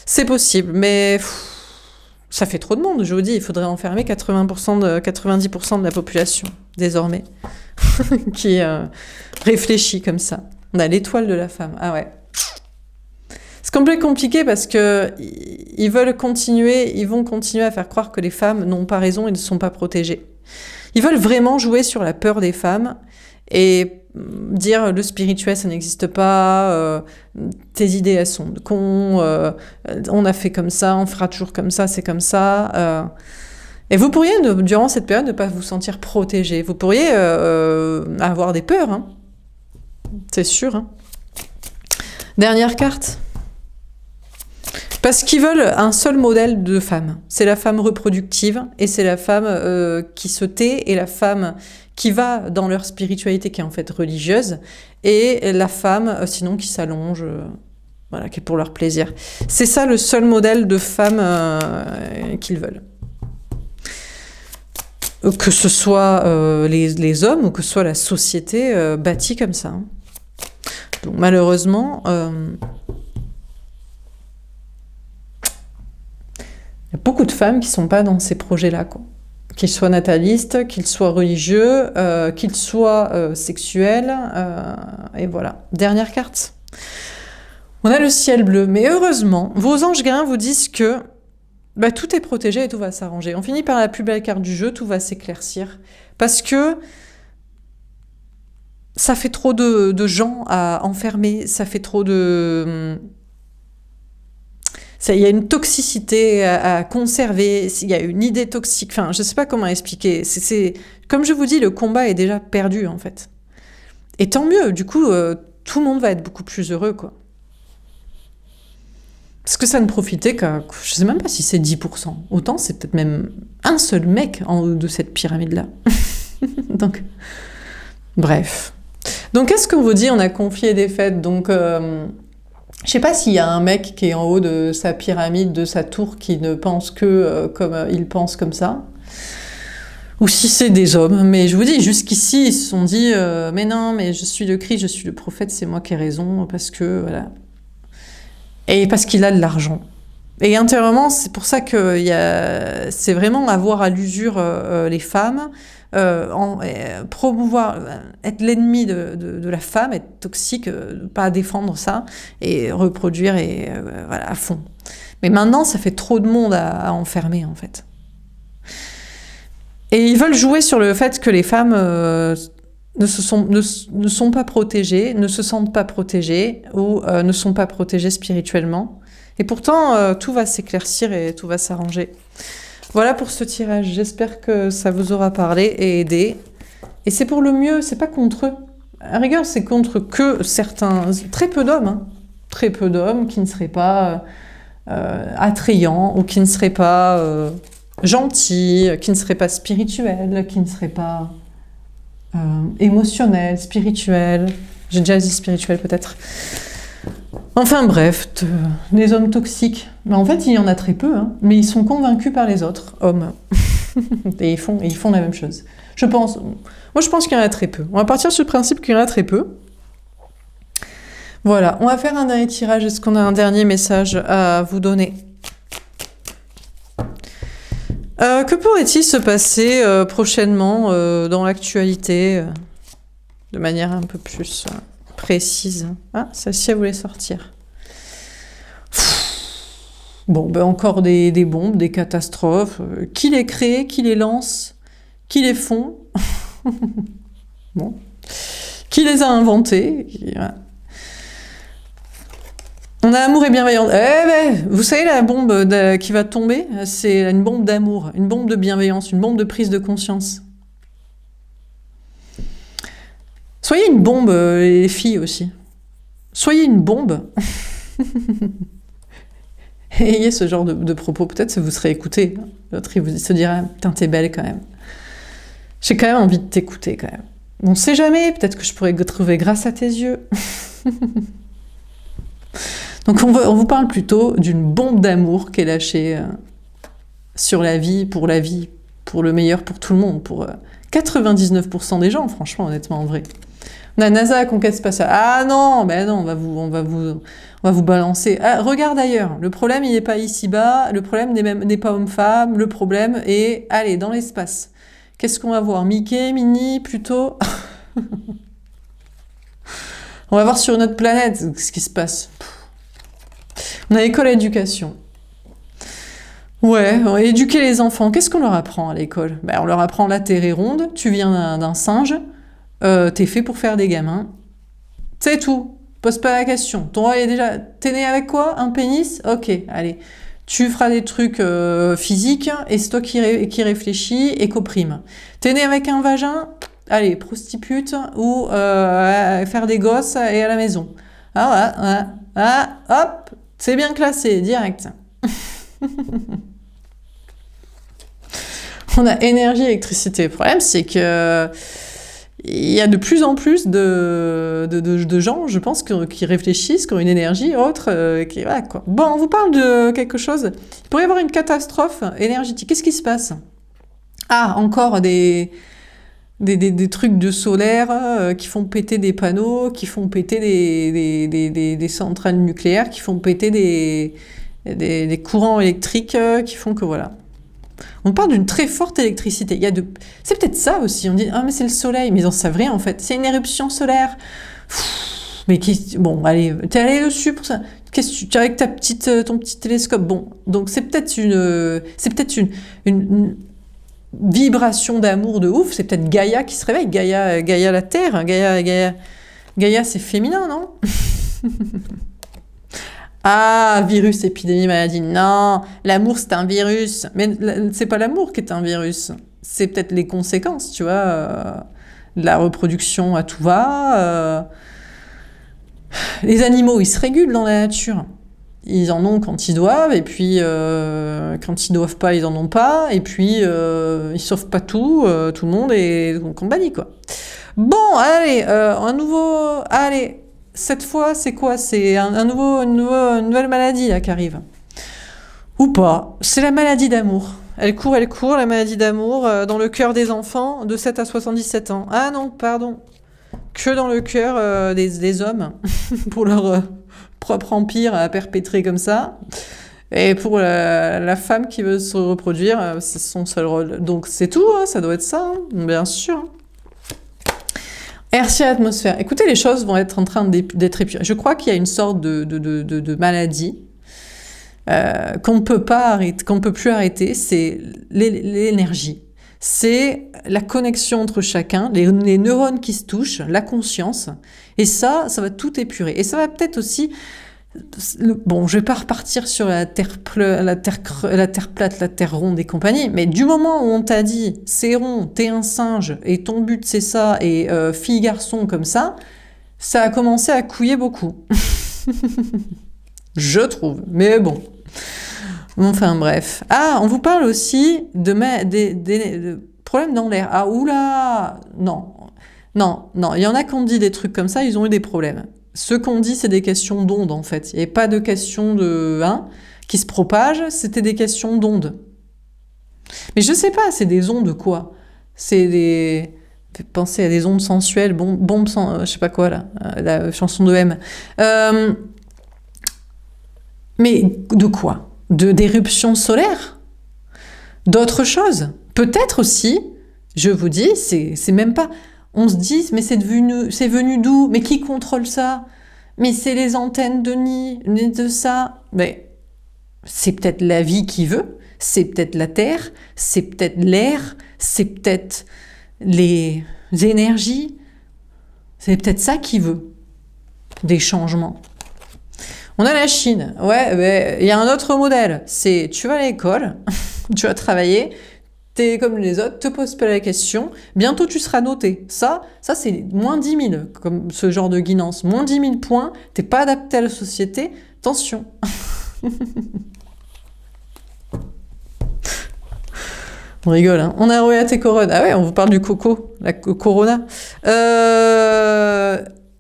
A: C'est possible, mais ça fait trop de monde, je vous dis. Il faudrait enfermer 90% de la population, désormais, qui réfléchit comme ça. On a l'étoile de la femme. Ah ouais. C'est compliqué parce que ils vont continuer à faire croire que les femmes n'ont pas raison et ne sont pas protégées. Ils veulent vraiment jouer sur la peur des femmes et dire le spirituel ça n'existe pas, tes idées elles sont cons, on a fait comme ça, on fera toujours comme ça, c'est comme ça. Et vous pourriez, durant cette période, ne pas vous sentir protégé. Vous pourriez avoir des peurs, hein. C'est sûr. Hein. Dernière carte. Parce qu'ils veulent un seul modèle de femme. C'est la femme reproductive et c'est la femme qui se tait et la femme qui va dans leur spiritualité qui est en fait religieuse et la femme sinon qui s'allonge, voilà, qui est pour leur plaisir. C'est ça le seul modèle de femme qu'ils veulent. Que ce soit les hommes ou que ce soit la société bâtie comme ça. Donc malheureusement, il y a beaucoup de femmes qui ne sont pas dans ces projets-là, quoi. Qu'ils soient natalistes, qu'ils soient religieux, qu'ils soient sexuels, et voilà. Dernière carte. On a le ciel bleu, mais heureusement, vos anges gardiens vous disent que tout est protégé et tout va s'arranger. On finit par la plus belle carte du jeu, tout va s'éclaircir. Parce que ça fait trop de gens à enfermer, ça fait trop de... Il y a une toxicité à conserver, il y a une idée toxique, enfin, je ne sais pas comment expliquer. Comme je vous dis, le combat est déjà perdu, en fait. Et tant mieux, du coup, tout le monde va être beaucoup plus heureux, quoi. Parce que ça ne profitait qu'à... Je ne sais même pas si c'est 10%. Autant, c'est peut-être même un seul mec en haut de cette pyramide-là. Donc, bref. Donc, qu'est-ce qu'on vous dit? On a conflit et défaite. Donc, je sais pas s'il y a un mec qui est en haut de sa pyramide, de sa tour, qui ne pense que comme il pense comme ça. ou si c'est des hommes. Mais je vous dis, jusqu'ici, ils se sont dit, mais non, mais je suis le Christ, je suis le prophète, c'est moi qui ai raison, parce que, voilà. Et parce qu'il a de l'argent. Et intérieurement, c'est pour ça que c'est vraiment avoir à l'usure les femmes, promouvoir, être l'ennemi de la femme, être toxique, pas défendre ça, et reproduire et voilà, à fond. Mais maintenant, ça fait trop de monde à enfermer, en fait. Et ils veulent jouer sur le fait que les femmes ne sont pas protégées, ne se sentent pas protégées, ou ne sont pas protégées spirituellement. Et pourtant, tout va s'éclaircir et tout va s'arranger. Voilà pour ce tirage. J'espère que ça vous aura parlé et aidé. Et c'est pour le mieux, c'est pas contre eux. À rigueur, c'est contre que certains, très peu d'hommes, hein. Très peu d'hommes qui ne seraient pas attrayants ou qui ne seraient pas gentils, qui ne seraient pas spirituels, qui ne seraient pas émotionnels, spirituels. J'ai déjà dit spirituel peut-être. Enfin bref, les hommes toxiques. Mais en fait, il y en a très peu, hein, mais ils sont convaincus par les autres hommes. Et ils font la même chose. Je pense. Moi, je pense qu'il y en a très peu. On va partir sur le principe qu'il y en a très peu. Voilà, on va faire un dernier tirage. Est-ce qu'on a un dernier message à vous donner? Que pourrait-il se passer prochainement dans l'actualité de manière un peu plus précise? Ah, celle-ci, elle voulait sortir. Bon, ben encore des bombes, des catastrophes. Qui les crée, qui les lance, qui les font? Bon. Qui les a inventés? Voilà. On a amour et bienveillance. Eh ben, vous savez, la bombe qui va tomber, c'est une bombe d'amour, une bombe de bienveillance, une bombe de prise de conscience. Soyez une bombe, les filles aussi. Soyez une bombe. Ayez ce genre de propos. Peut-être que vous serez écouté. L'autre, il se dira, putain, t'es belle quand même. J'ai quand même envie de t'écouter quand même. On sait jamais, peut-être que je pourrais te trouver grâce à tes yeux. Donc on vous parle plutôt d'une bombe d'amour qui est lâchée sur la vie, pour le meilleur, pour tout le monde, pour 99% des gens, franchement, honnêtement, en vrai. On a NASA, conquête spatiale. Ah non, ben non, on va vous balancer. Ah, regarde ailleurs. Le problème, il n'est pas ici-bas. Le problème n'est pas homme-femme. Le problème est, allez, dans l'espace. Qu'est-ce qu'on va voir? Mickey, Minnie, plutôt. On va voir sur notre planète ce qui se passe. On a école et éducation. Ouais, éduquer les enfants. Qu'est-ce qu'on leur apprend à l'école? Ben, on leur apprend la terre est ronde, tu viens d'un singe, t'es fait pour faire des gamins. C'est tout. Pose pas la question. Ton roi est déjà... T'es né avec quoi? Un pénis? Ok, allez. Tu feras des trucs physiques et c'est toi qui réfléchis et qu'opprime. T'es né avec un vagin? Allez, prostitute ou faire des gosses et à la maison. Ah, hop, c'est bien classé, direct. On a énergie, électricité. Le problème, c'est que il y a de plus en plus de gens, je pense, qui réfléchissent, qui ont une énergie autre. Voilà, quoi. Bon, on vous parle de quelque chose. Il pourrait y avoir une catastrophe énergétique. Qu'est-ce qui se passe? Ah, encore des trucs de solaire qui font péter des panneaux, qui font péter des centrales nucléaires, qui font péter des courants électriques qui font que voilà. On parle d'une très forte électricité. C'est peut-être ça aussi. On dit ah mais c'est le soleil, mais ils en savent rien en fait. C'est une éruption solaire. Mais bon allez, t'es allé dessus pour ça. Qu'est-ce que tu avec ton petit télescope? Bon, donc c'est peut-être une vibration d'amour de ouf. C'est peut-être Gaïa qui se réveille. Gaïa la Terre. Gaïa c'est féminin, non? Ah, virus, épidémie, maladie. Non, l'amour, c'est un virus. Mais c'est pas l'amour qui est un virus. C'est peut-être les conséquences, tu vois. De la reproduction à tout va. Les animaux, ils se régulent dans la nature. Ils en ont quand ils doivent, et puis quand ils doivent pas, ils en ont pas, et puis ils sauvent pas tout le monde est compagnie, quoi. Bon, allez, allez. Cette fois, c'est quoi? C'est une nouvelle maladie là, qui arrive. Ou pas. C'est la maladie d'amour. elle court, la maladie d'amour, dans le cœur des enfants de 7 à 77 ans. Ah non, pardon. Que dans le cœur des hommes, pour leur propre empire à perpétrer comme ça. Et pour la femme qui veut se reproduire, c'est son seul rôle. Donc c'est tout, hein, ça doit être ça, hein, bien sûr. Hertier atmosphère. Écoutez, les choses vont être en train d'être épurées. Je crois qu'il y a une sorte de maladie qu'on ne peut pas arrêter, qu'on ne peut plus arrêter, c'est l'énergie. C'est la connexion entre chacun, les neurones qui se touchent, la conscience. Et ça va tout épurer. Et ça va peut-être aussi... Bon, je vais pas repartir sur la terre plate, la terre ronde et compagnie, mais du moment où on t'a dit c'est rond, t'es un singe et ton but c'est ça et fille-garçon comme ça a commencé à couiller beaucoup. Je trouve, mais bon. Enfin bref. Ah, on vous parle aussi de problèmes dans l'air. Ah oula, non, il y en a qui ont dit des trucs comme ça, ils ont eu des problèmes. Ce qu'on dit, c'est des questions d'ondes, en fait. Il n'y avait pas de questions qui se propagent, c'était des questions d'ondes. Mais je sais pas, c'est des ondes quoi? C'est des... Pensez à des ondes sensuelles, bombes sans... je sais pas quoi, là, la chanson de M. Mais de quoi? D'éruptions solaires? D'autres choses? Peut-être aussi, je vous dis, c'est même pas... On se dit, mais c'est venu d'où? Mais qui contrôle ça? Mais c'est les antennes de ça. Mais c'est peut-être la vie qui veut, c'est peut-être la terre, c'est peut-être l'air, c'est peut-être les énergies. C'est peut-être ça qui veut des changements. On a la Chine. Ouais, mais il y a un autre modèle. C'est tu vas à l'école, tu vas travailler, t'es comme les autres, te pose pas la question, bientôt tu seras noté. Ça c'est moins 10 000, comme ce genre de guidance. Moins 10 000 points, t'es pas adapté à la société, attention. On rigole, hein. On a envoyé tes couronnes. Ah ouais, on vous parle du coco, la corona.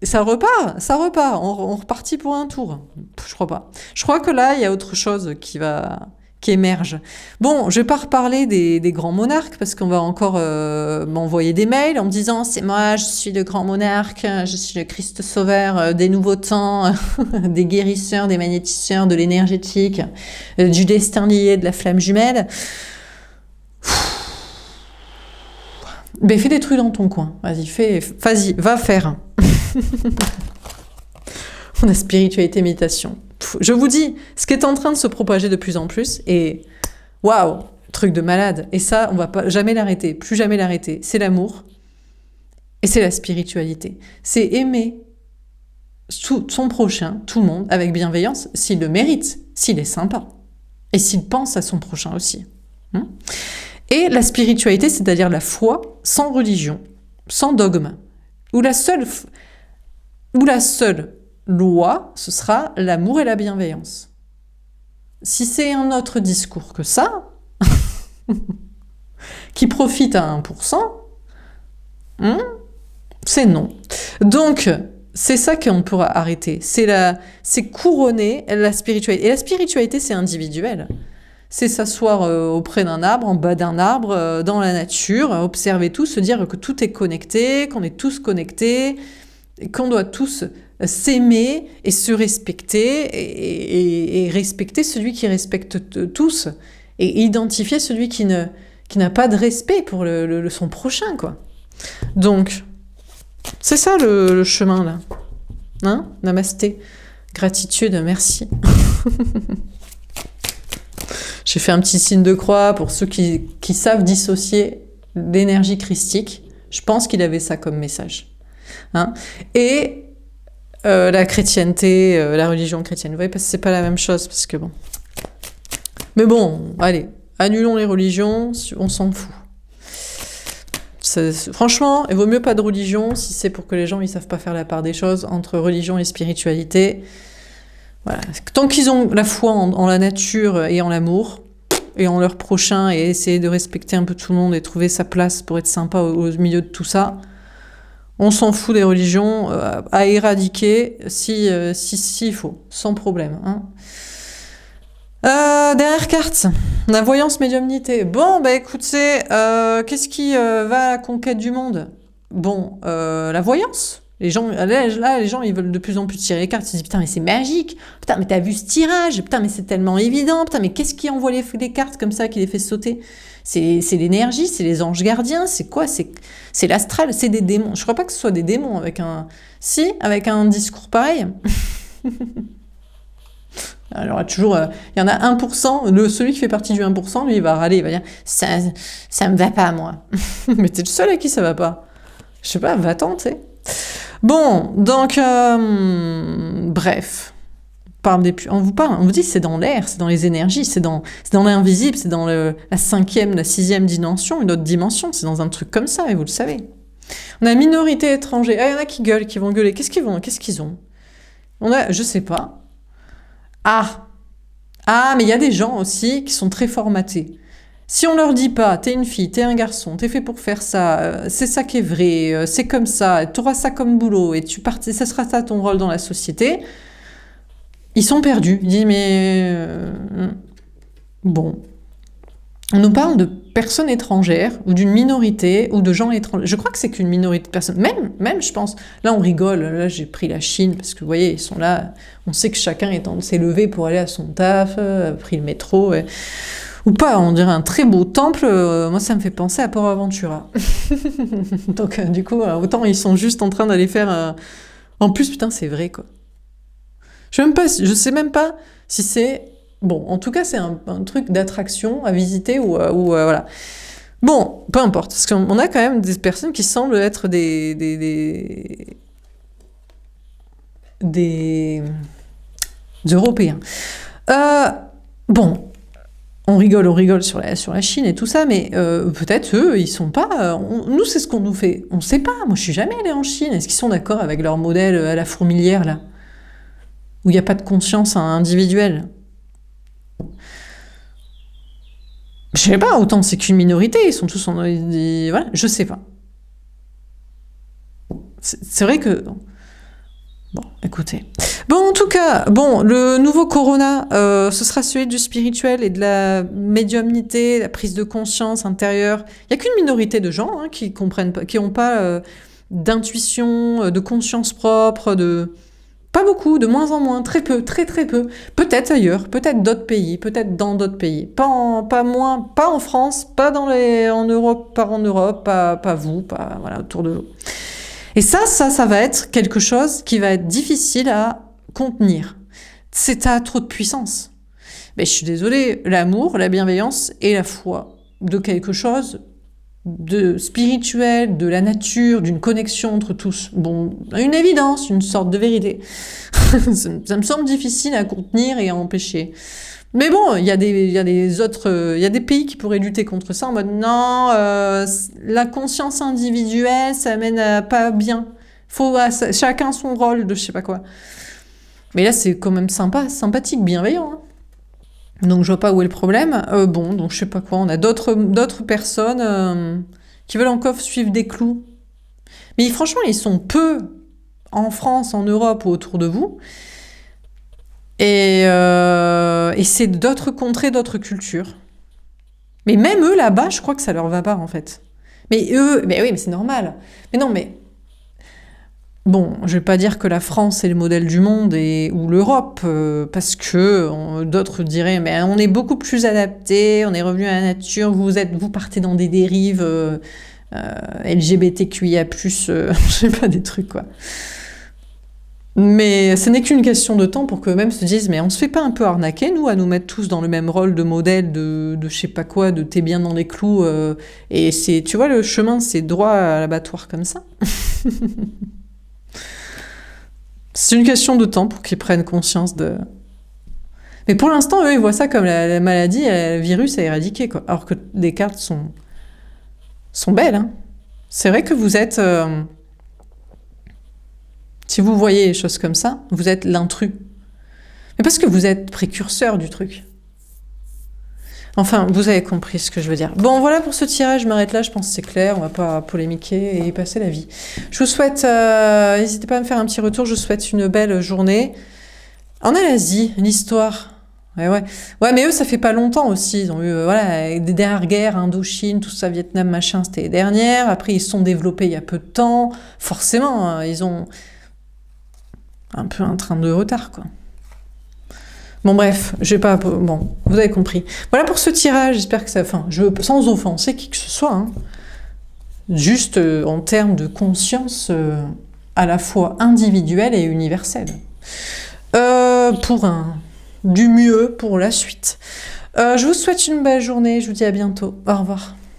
A: Ça repart. On repartit pour un tour. Je crois pas. Je crois que là, il y a autre chose qui émerge. Bon, je vais pas reparler des grands monarques parce qu'on va encore m'envoyer des mails en me disant c'est moi, je suis le grand monarque, je suis le Christ sauveur des nouveaux temps, des guérisseurs, des magnéticiens, de l'énergétique, du destin lié, de la flamme jumelle. Ben fais des trucs dans ton coin. Vas-y, va faire. On a spiritualité, méditation. Je vous dis, ce qui est en train de se propager de plus en plus, et waouh, truc de malade. Et ça, on va pas jamais l'arrêter, plus jamais l'arrêter. C'est l'amour et c'est la spiritualité. C'est aimer son prochain, tout le monde, avec bienveillance, s'il le mérite, s'il est sympa, et s'il pense à son prochain aussi. Et la spiritualité, c'est-à-dire la foi sans religion, sans dogme, où la seule loi, ce sera l'amour et la bienveillance. Si c'est un autre discours que ça, qui profite à 1%, c'est non. Donc, c'est ça qu'on pourra arrêter. C'est couronner la spiritualité. Et la spiritualité, c'est individuel. C'est s'asseoir auprès d'un arbre, en bas d'un arbre, dans la nature, observer tout, se dire que tout est connecté, qu'on est tous connectés, et qu'on doit tous s'aimer et se respecter et respecter celui qui respecte tous et identifier celui qui n'a pas de respect pour son prochain, quoi. Donc, c'est ça le chemin, là. Hein? Namasté. Gratitude, merci. J'ai fait un petit signe de croix pour ceux qui savent dissocier l'énergie christique. Je pense qu'il avait ça comme message. Hein? Et la chrétienté, la religion chrétienne. Vous voyez, parce que c'est pas la même chose, parce que bon. Mais bon, allez, annulons les religions, on s'en fout. Franchement, il vaut mieux pas de religion si c'est pour que les gens ils savent pas faire la part des choses entre religion et spiritualité. Voilà. Tant qu'ils ont la foi en la nature et en l'amour, et en leur prochain, et essayer de respecter un peu tout le monde et trouver sa place pour être sympa au milieu de tout ça, on s'en fout des religions, à éradiquer s'il faut, sans problème. Hein. Dernière carte. La voyance médiumnité. Bon, bah écoutez, qu'est-ce qui va à la conquête du monde? Bon, la voyance. Les gens, là, les gens, ils veulent de plus en plus tirer les cartes. Ils se disent, putain, mais c'est magique. Putain, mais t'as vu ce tirage. Putain, mais c'est tellement évident. Putain, mais qu'est-ce qui envoie les cartes comme ça, qui les fait sauter? C'est l'énergie, c'est les anges gardiens, c'est quoi? C'est l'astral, c'est des démons. Je crois pas que ce soit des démons avec un... Si, avec un discours pareil. Alors, toujours, il y en a 1%, celui qui fait partie du 1%, lui, il va râler, il va dire, ça me va pas, moi. Mais t'es le seul à qui ça va pas. Je sais pas, va-t'en, tu sais. Bon, donc, bref. On vous dit c'est dans l'air, c'est dans les énergies, c'est dans l'invisible, c'est dans la 5e, la 6e dimension, une autre dimension, c'est dans un truc comme ça, et vous le savez. On a minorité étrangère. Ah, il y en a qui gueulent, qui vont gueuler. Qu'est-ce qu'ils ont? Je sais pas. Ah, mais il y a des gens aussi qui sont très formatés. Si on leur dit pas, t'es une fille, t'es un garçon, t'es fait pour faire ça, c'est ça qui est vrai, c'est comme ça, t'auras ça comme boulot, et ça sera ça ton rôle dans la société, ils sont perdus. Ils disent, mais... bon. On nous parle de personnes étrangères, ou d'une minorité, ou de gens étrangers. Je crois que c'est qu'une minorité de personnes. Même, je pense. Là, on rigole. Là, j'ai pris la Chine, parce que, vous voyez, ils sont là. On sait que chacun s'est levé pour aller à son taf, a pris le métro, ou pas. On dirait un très beau temple. Moi, ça me fait penser à Port Aventura. Donc, du coup, autant ils sont juste en train d'aller faire... En plus, putain, c'est vrai, quoi. Je sais même pas si c'est... Bon, en tout cas, c'est un truc d'attraction à visiter ou voilà. Bon, peu importe, parce qu'on a quand même des personnes qui semblent être des Européens. Bon, on rigole sur la Chine et tout ça, mais peut-être eux, ils sont pas... nous, c'est ce qu'on nous fait. On sait pas, moi je suis jamais allée en Chine. Est-ce qu'ils sont d'accord avec leur modèle à la fourmilière, là? Où il n'y a pas de conscience individuelle? Je sais pas, autant c'est qu'une minorité, ils sont tous voilà, je sais pas. C'est vrai que... Bon, écoutez. Bon, en tout cas, le nouveau Corona, ce sera celui du spirituel et de la médiumnité, la prise de conscience intérieure. Il n'y a qu'une minorité de gens qui comprennent pas, qui n'ont pas d'intuition, de conscience propre, Pas beaucoup, de moins en moins, très peu, très très peu. Peut-être ailleurs, peut-être d'autres pays, peut-être dans d'autres pays. Pas en France, pas en Europe, pas vous, pas voilà, autour de vous. Et ça va être quelque chose qui va être difficile à contenir. À trop de puissance. Mais je suis désolée, l'amour, la bienveillance et la foi de quelque chose de spirituel, de la nature, d'une connexion entre tous. Bon, une évidence, une sorte de vérité. Ça me semble difficile à contenir et à empêcher. Mais bon, il y a des pays qui pourraient lutter contre ça en mode non, la conscience individuelle, ça mène à pas bien. Faut chacun son rôle de je sais pas quoi. Mais là, c'est quand même sympathique, bienveillant. Donc je vois pas où est le problème. Donc je sais pas quoi. On a d'autres personnes qui veulent encore suivre des clous. Mais franchement, ils sont peu en France, en Europe ou autour de vous. Et c'est d'autres contrées, d'autres cultures. Mais même eux là-bas, je crois que ça leur va pas en fait. Mais eux, mais oui, mais c'est normal. Mais non, mais bon, je vais pas dire que la France est le modèle du monde ou l'Europe, parce que d'autres diraient, mais on est beaucoup plus adapté, on est revenu à la nature, vous partez dans des dérives LGBTQIA+, je sais pas, des trucs quoi. Mais ce n'est qu'une question de temps pour qu'eux-mêmes se disent, mais on se fait pas un peu arnaquer, nous, à nous mettre tous dans le même rôle de modèle, de je sais pas quoi, de t'es bien dans les clous, et tu vois, le chemin, c'est droit à l'abattoir comme ça. C'est une question de temps pour qu'ils prennent conscience de... Mais pour l'instant, eux, ils voient ça comme la maladie, le virus à éradiquer, quoi. Alors que les cartes sont belles, hein. C'est vrai que vous êtes... si vous voyez les choses comme ça, vous êtes l'intrus. Mais parce que vous êtes précurseur du truc. Enfin, vous avez compris ce que je veux dire. Bon, voilà pour ce tirage, je m'arrête là, je pense que c'est clair, on va pas polémiquer et passer la vie. Je vous souhaite, n'hésitez pas à me faire un petit retour, je vous souhaite une belle journée. En Asie, l'histoire Ouais, ouais. Ouais, mais eux, ça fait pas longtemps aussi. Ils ont eu, voilà, des dernières guerres, Indochine, tout ça, Vietnam, machin, c'était les dernières. Après, ils se sont développés il y a peu de temps. Forcément, ils ont un peu un train de retard, quoi. Bon, bref, j'ai pas. Bon, vous avez compris. Voilà pour ce tirage. J'espère que ça. Enfin, sans offenser qui que ce soit, hein. Juste en termes de conscience à la fois individuelle et universelle. Pour du mieux pour la suite. Je vous souhaite une belle journée. Je vous dis à bientôt. Au revoir.